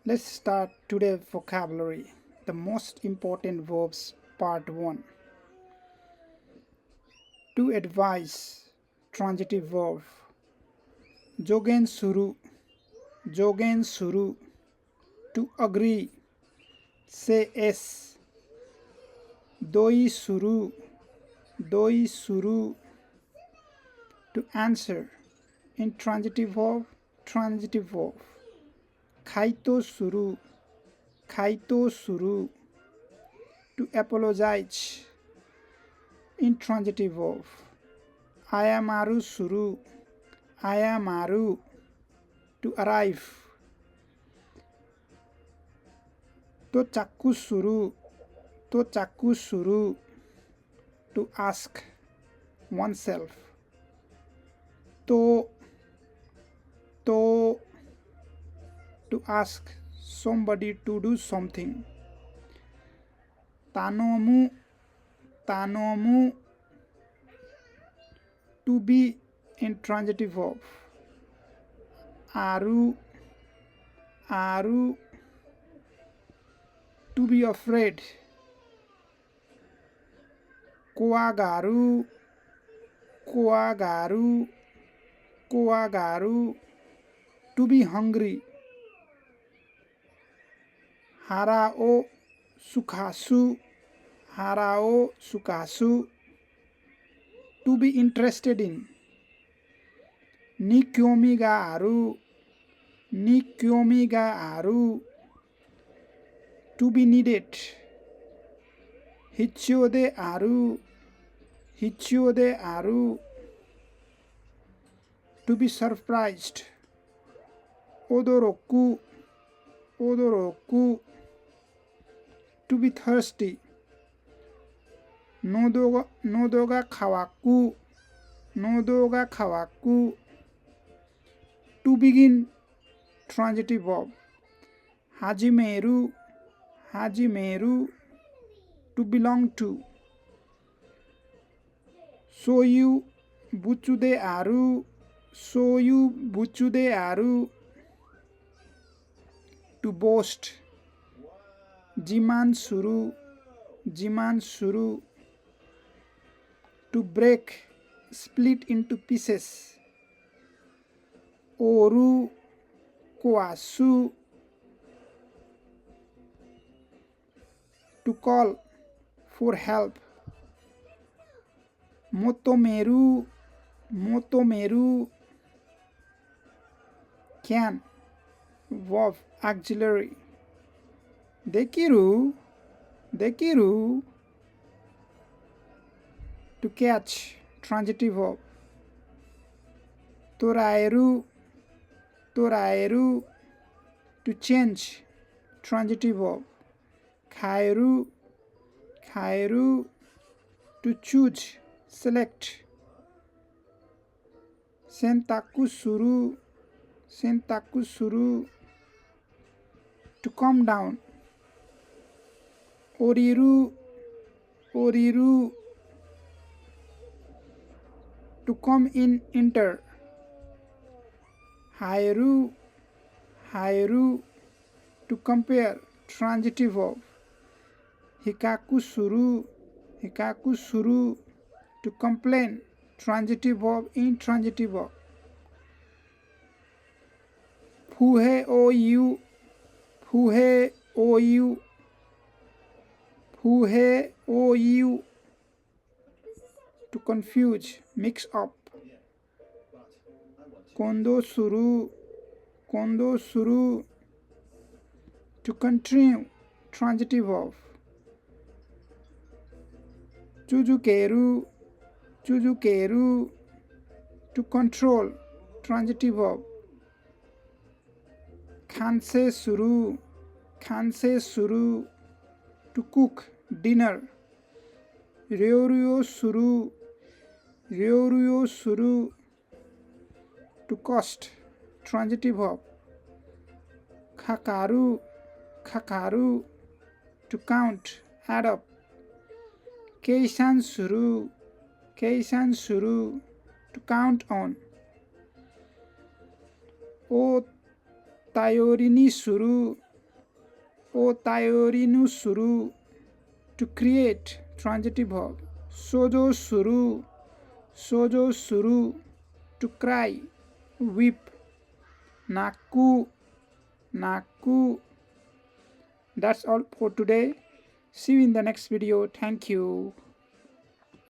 Let's start today's vocabulary. The most important verbs, part 1. To advise, transitive verb. Jogen suru, jogen suru. To agree, say yes. Doi suru, doi suru. To answer, intransitive verb, transitive verb. Kaito suru, kaito suru. To apologize, intransitive verb. Ayamaru suru, ayamaru. To arrive. Tochaku suru, tochaku suru. To ask oneself. To ask somebody to do something. Tanomu, tanomu. To be, intransitive verb. Aru, aru. To be afraid. Kowagaru, kowagaru, kowagaru. To be hungry. Harao sukasu, harao sukasu. To be interested in. Nikyomi ga aru, nikyomi ga aru. To be needed. Hichyo de aru, hichyo de aru. To be surprised. Odoroku, odoroku. To be thirsty. Nodo ga kawaku, nodo ga kawaku. To begin, transitive verb. Hajimeru, hajimeru. To belong to. Soyu butsude aru, soyu butsude aru. To boast. Jiman suru, jiman suru. To break, split into pieces. Oru, kwasu. To call for help. Motomeru, motomeru. Can, verb, auxiliary. Dekiru, dekiru. To catch, transitive verb. Toraeru, toraeru. To change, transitive verb. Khairu, khairu. To choose, select. Sentaku suru, sentaku suru. To come down. Oriru, oriru. To come in, enter. Hairu, hairu. To compare, transitive verb. Hikaku suru, hikaku suru. To complain, transitive verb, intransitive verb. Fuhe o you, fuhe o you. Fuhe o you. To confuse, mix up. Kondo suru, kondo suru. To continue, transitive verb. Chujukeru, chujukeru. To control, transitive verb. Khanse suru, khanse suru. To cook, dinner. Ryoryo suru, ryoryo suru. To cost, transitive verb. Khakaru, khakaru. To count, add up. Keisan suru, keisan suru. To count on. O tayori ni suru, O tayori nu suru, to create transitive verb. Sojo suru, to cry, weep. Naku, naku. That's all for today. See you in the next video. Thank you.